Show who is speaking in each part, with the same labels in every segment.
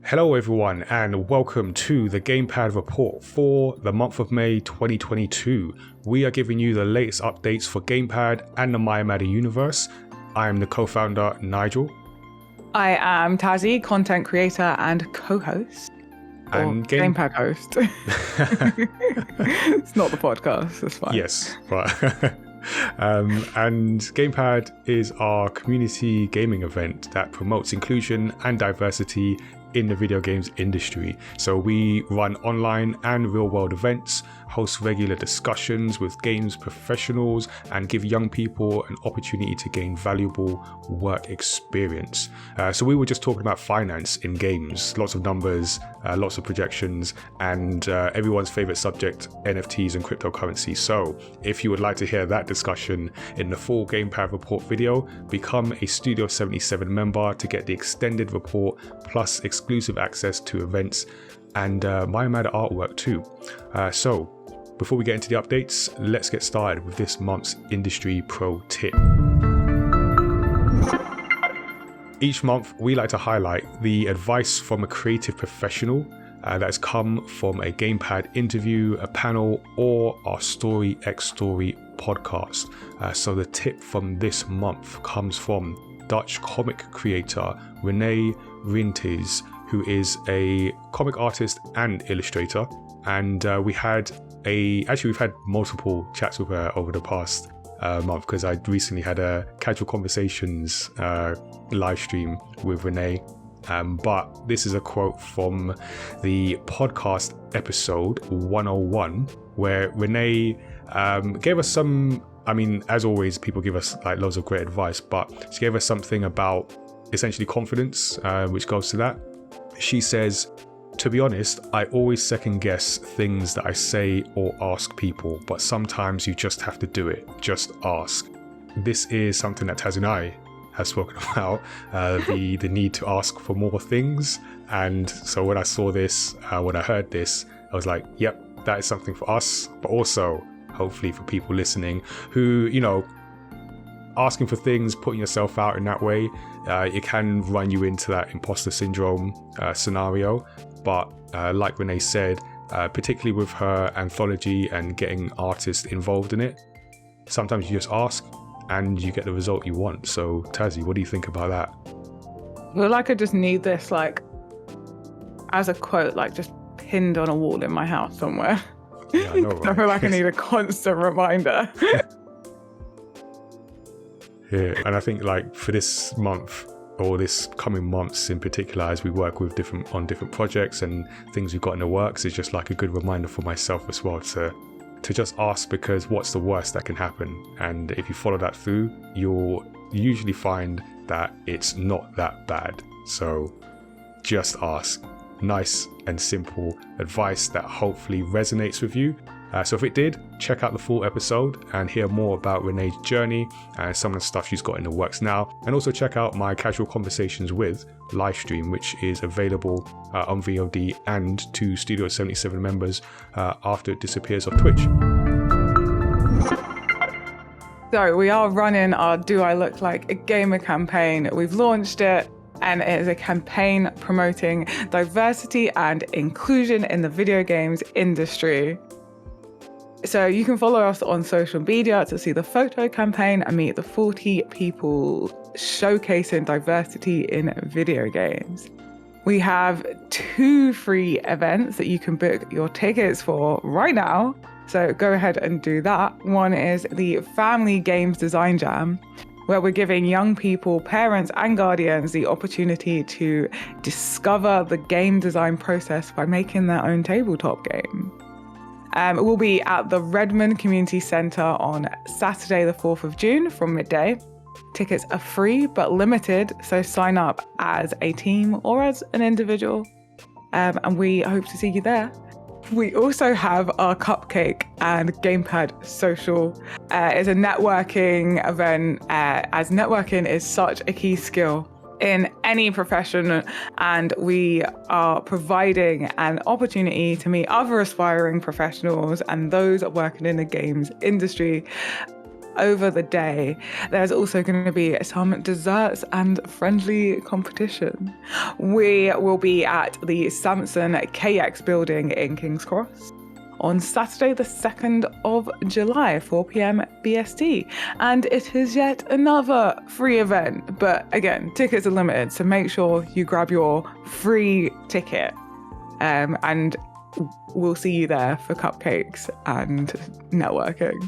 Speaker 1: Hello everyone and welcome to the GamePad Report for the month of May 2022. We are giving you the latest updates for GamePad and the mayamada universe. I am the co-founder Nigel.
Speaker 2: I am Tazziii, content creator and co-host.
Speaker 1: And
Speaker 2: GamePad host. It's not the podcast, it's fine.
Speaker 1: Yes, but and GamePad is our community gaming event that promotes inclusion and diversity in the video games industry. So we run online and real world events, host regular discussions with games professionals, and give young people an opportunity to gain valuable work experience. So we were just talking about finance in games, lots of numbers, lots of projections, and everyone's favorite subject, NFTs and cryptocurrency. So if you would like to hear that discussion in the full GamePad Report video, become a Studio 77 member to get the extended report plus exclusive access to events and mayamada artwork too. So before we get into the updates, let's get started with this month's industry pro tip. Each month, we like to highlight the advice from a creative professional that has come from a GamePad interview, a panel, or our Story X Story podcast. So the tip from this month comes from Dutch comic creator Renee Rienties, who is a comic artist and illustrator. And we've had multiple chats with her over the past month, because I recently had a casual conversations live stream with Renee. But this is a quote from the podcast episode 101, where Renee gave us some, as always, people give us like loads of great advice, but she gave us something about essentially confidence, which goes to that. She says, "To be honest, I always second guess things that I say or ask people, but sometimes you just have to do it. Just ask." This is something that Taz and I have spoken about, the need to ask for more things. And so when I saw this, when I heard this, I was like, yep, that is something for us, but also hopefully for people listening who, asking for things, putting yourself out in that way, it can run you into that imposter syndrome scenario. But like Renee said, particularly with her anthology and getting artists involved in it, sometimes you just ask and you get the result you want. So Tazziii, what do you think about that?
Speaker 2: I feel like I just need this as a quote, just pinned on a wall in my house somewhere.
Speaker 1: Yeah, I know, right?
Speaker 2: I feel like I need a constant reminder.
Speaker 1: Yeah, and I think for this month or this coming months in particular, as we work with different projects and things we've got in the works, it's just like a good reminder for myself as well to just ask, because what's the worst that can happen? And if you follow that through, you'll usually find that it's not that bad. So just ask. Nice and simple advice that hopefully resonates with you. So if it did, check out the full episode and hear more about Renee's journey and some of the stuff she's got in the works now. And also check out my Casual Conversations with live stream, which is available on VOD and to Studio 77 members after it disappears off Twitch.
Speaker 2: So we are running our Do I Look Like a Gamer campaign. We've launched it, and it is a campaign promoting diversity and inclusion in the video games industry. So you can follow us on social media to see the photo campaign and meet the 40 people showcasing diversity in video games. We have 2 free events that you can book your tickets for right now. So go ahead and do that. One is the Family Games Design Jam, where we're giving young people, parents and guardians the opportunity to discover the game design process by making their own tabletop game. It will be at the Redmond Community Centre on Saturday the 4th of June from midday. Tickets are free but limited, so sign up as a team or as an individual, and we hope to see you there. We also have our Cupcake and GamePad Social. It's a networking event, as networking is such a key skill in any profession, and we are providing an opportunity to meet other aspiring professionals and those working in the games industry over the day. There's also going to be some desserts and friendly competition. We will be at the Samson KX building in King's Cross on Saturday the 2nd of July, 4 p.m. BST. And it is yet another free event. But again, tickets are limited, so make sure you grab your free ticket. And we'll see you there for cupcakes and networking.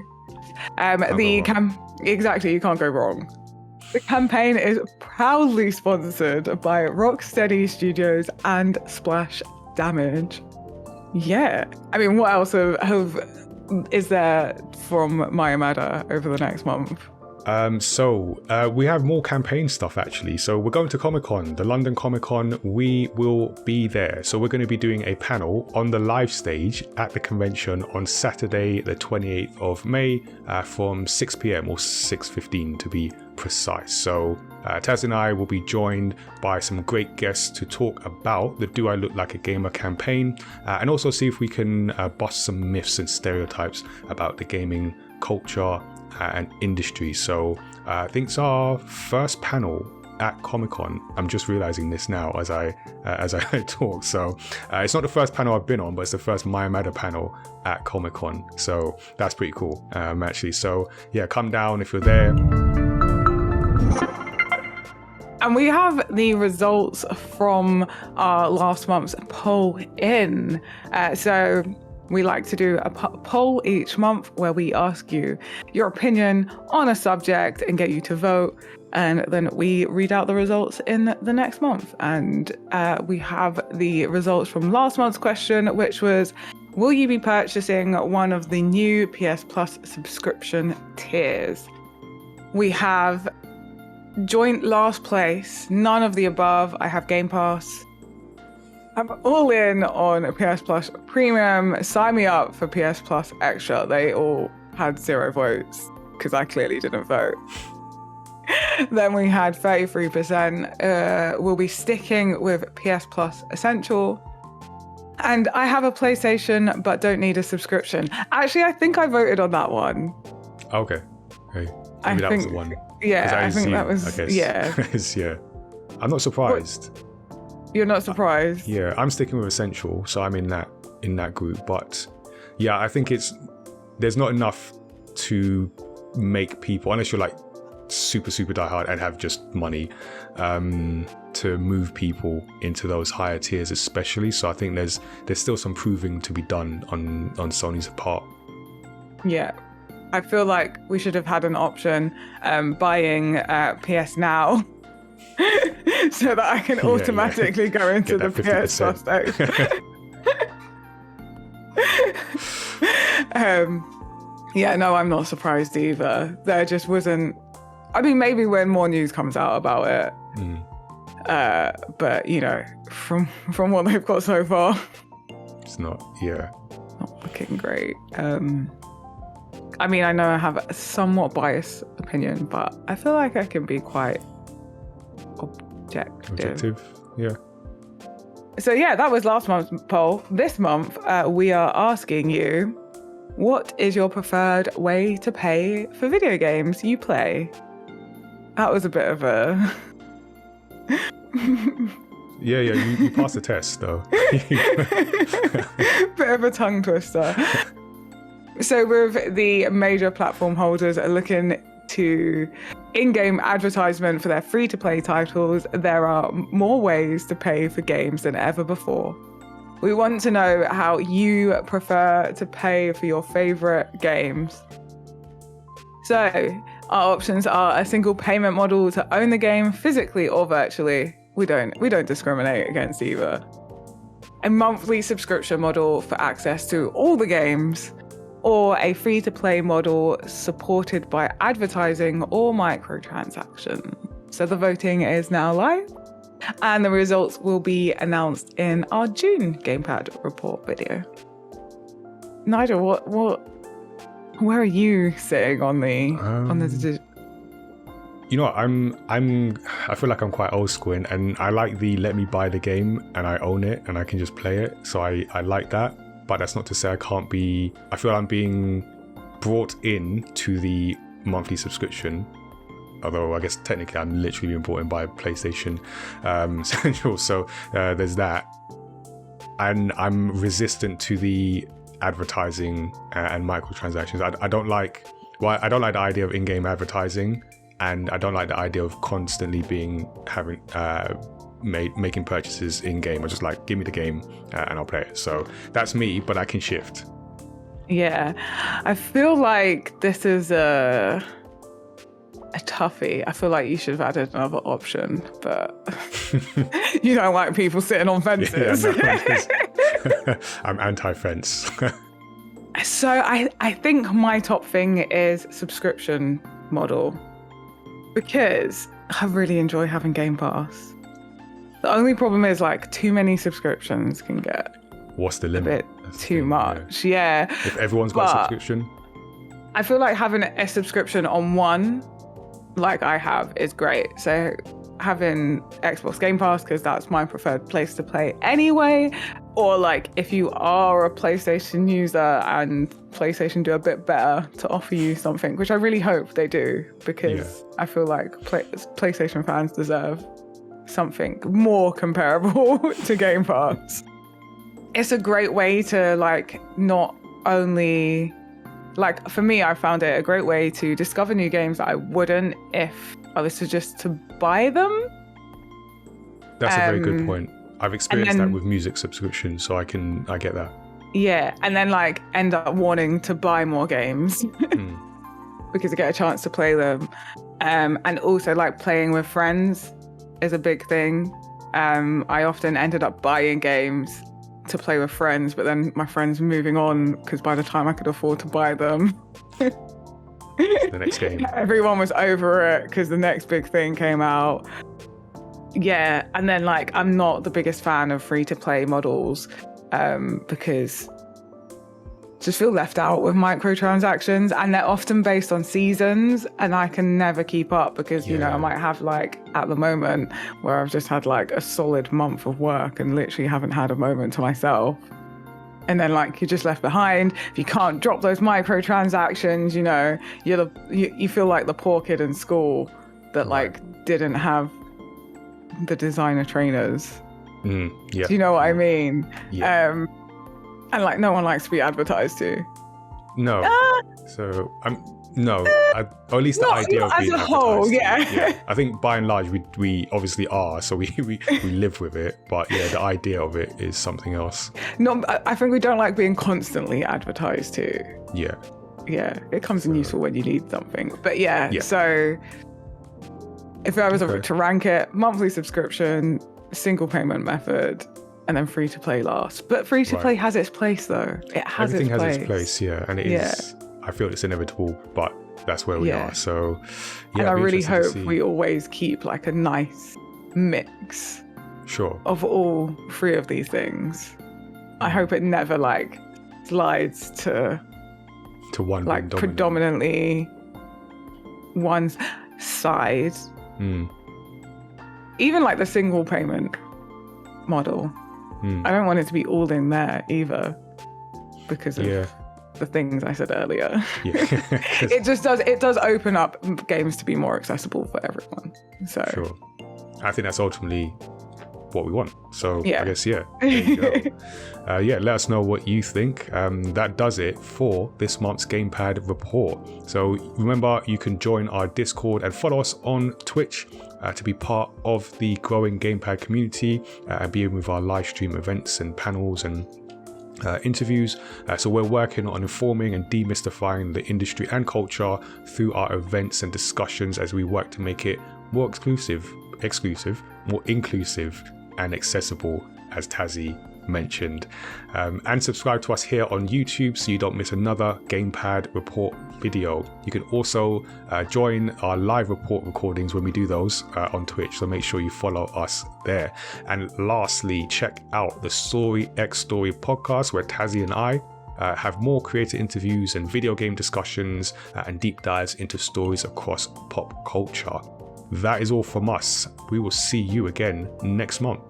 Speaker 2: Exactly, you can't go wrong. The campaign is proudly sponsored by Rocksteady Studios and Splash Damage. Yeah, I mean, what else is there from mayamada over the next month?
Speaker 1: We have more campaign stuff actually. So we're going to Comic-Con, the London Comic-Con. We will be there. So we're going to be doing a panel on the live stage at the convention on Saturday, the 28th of May, from 6 p.m. or 6:15 to be precise. So Taz and I will be joined by some great guests to talk about the Do I Look Like a Gamer campaign, and also see if we can bust some myths and stereotypes about the gaming culture and industry. So I think it's our first panel at Comic-Con. I'm just realizing this now as I talk. So it's not the first panel I've been on, but it's the first mayamada panel at Comic-Con. So that's pretty cool, actually. So yeah, come down if you're there.
Speaker 2: And we have the results from our last month's poll in. So we like to do a poll each month where we ask you your opinion on a subject and get you to vote. And then we read out the results in the next month. And we have the results from last month's question, which was, will you be purchasing one of the new PS Plus subscription tiers? We have joint last place, none of the above. I have Game Pass. I'm all in on PS Plus Premium. Sign me up for PS Plus Extra. They all had 0 votes because I clearly didn't vote. Then we had 33%. We'll be sticking with PS Plus Essential. And I have a PlayStation but don't need a subscription. Actually, I think I voted on that one.
Speaker 1: Okay. Maybe that was the one.
Speaker 2: Yeah, I think that was. Yeah.
Speaker 1: Yeah. I'm not surprised.
Speaker 2: What? You're not surprised?
Speaker 1: Yeah, I'm sticking with Essential, so I'm in that group. But yeah, I think there's not enough to make people, unless you're like super diehard and have just money, to move people into those higher tiers, especially. So I think there's still some proving to be done on Sony's part. Yeah.
Speaker 2: I feel like we should have had an option buying PS Now so that I can automatically go into the PS Plus section. No, I'm not surprised either. There just wasn't. I mean, maybe when more news comes out about it. But you know, from what they've got so far,
Speaker 1: it's not
Speaker 2: looking great. I mean, I know I have a somewhat biased opinion, but I feel like I can be quite objective.
Speaker 1: Yeah.
Speaker 2: So yeah, that was last month's poll. This month, we are asking you, what is your preferred way to pay for video games you play? That was a bit of a...
Speaker 1: Yeah, you passed the test, though.
Speaker 2: Bit of a tongue twister. So with the major platform holders are looking to in-game advertisement for their free-to-play titles, there are more ways to pay for games than ever before. We want to know how you prefer to pay for your favorite games. So our options are a single payment model to own the game physically or virtually. We don't discriminate against either. A monthly subscription model for access to all the games, or a free-to-play model supported by advertising or microtransaction. So the voting is now live, and the results will be announced in our June GamePad Report video. Nigel, where are you sitting on the decision?
Speaker 1: You know what, I feel like I'm quite old school, and I like the let me buy the game and I own it and I can just play it. So I like that. But that's not to say I feel I'm being brought in to the monthly subscription. Although I guess technically I'm literally being brought in by PlayStation Central, so there's that. And I'm resistant to the advertising and microtransactions. I don't like the idea of in-game advertising, and I don't like the idea of constantly making purchases in-game. I just like, give me the game and I'll play it. So that's me, but I can shift.
Speaker 2: Yeah, I feel like this is a toughie. I feel like you should have added another option, but you don't like people sitting on fences.
Speaker 1: Yeah, I'm anti-fence.
Speaker 2: So I think my top thing is subscription model, because I really enjoy having Game Pass. The only problem is like too many subscriptions can get
Speaker 1: What's the limit?
Speaker 2: a bit too much. Yeah.
Speaker 1: If everyone's got a subscription?
Speaker 2: I feel like having a subscription on one, like I have, is great. So having Xbox Game Pass, because that's my preferred place to play anyway. Or like if you are a PlayStation user and PlayStation do a bit better to offer you something, which I really hope they do, because I feel like PlayStation fans deserve something more comparable to Game Pass. It's a great way to like not only, like for me, I found it a great way to discover new games that I wouldn't if I was to buy them.
Speaker 1: That's a very good point. I've experienced that with music subscriptions, so I get that.
Speaker 2: Yeah, and then like end up wanting to buy more games because I get a chance to play them. And also like playing with friends is a big thing. I often ended up buying games to play with friends, but then my friends moving on because by the time I could afford to buy them,
Speaker 1: the next game,
Speaker 2: everyone was over it because the next big thing came out. Yeah, and then like I'm not the biggest fan of free-to-play models because just feel left out with microtransactions, and they're often based on seasons, and I can never keep up because you know I might have like at the moment where I've just had like a solid month of work and literally haven't had a moment to myself, and then like you're just left behind. If you can't drop those microtransactions, you know you feel like the poor kid in school that like didn't have the designer trainers. Do you know what I mean? And like no one likes to be advertised to. No.
Speaker 1: So or at least the idea of being
Speaker 2: as a whole,
Speaker 1: yeah. I think by and large we obviously are, so we live with it. But yeah, the idea of it is something else.
Speaker 2: No, I think we don't like being constantly advertised to.
Speaker 1: Yeah.
Speaker 2: Yeah, it comes in useful when you need something. But yeah. So if I was to rank it, monthly subscription, single payment method, and then free to play last. But free to play has its place though.
Speaker 1: Everything has its place, and it is. I feel it's inevitable, but that's where we are. So
Speaker 2: and I really hope we always keep like a nice mix of all three of these things. I hope it never like slides to
Speaker 1: one
Speaker 2: like predominantly one side. Even like the single payment model, I don't want it to be all in there either because of the things I said earlier. It does open up games to be more accessible for everyone. So
Speaker 1: I think that's ultimately what we want. So I guess there you go. Let us know what you think. That does it for this month's GamePad Report. So remember, you can join our Discord and follow us on Twitch to be part of the growing GamePad community and be in with our live stream events and panels and interviews. So we're working on informing and demystifying the industry and culture through our events and discussions as we work to make it more exclusive, more inclusive and accessible, as Tazziii mentioned. And subscribe to us here on YouTube so you don't miss another GamePad Report video. You can also join our live report recordings when we do those on Twitch, so make sure you follow us there. And lastly, check out the Story X Story podcast, where Tazziii and I have more creator interviews and video game discussions and deep dives into stories across pop culture. That is all from us. We will see you again next month.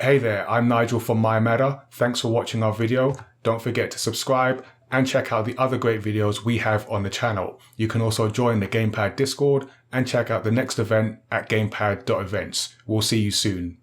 Speaker 1: Hey there, I'm Nigel from mayamada. Thanks for watching our video. Don't forget to subscribe and check out the other great videos we have on the channel. You can also join the GamePad Discord and check out the next event at gamepad.events. We'll see you soon.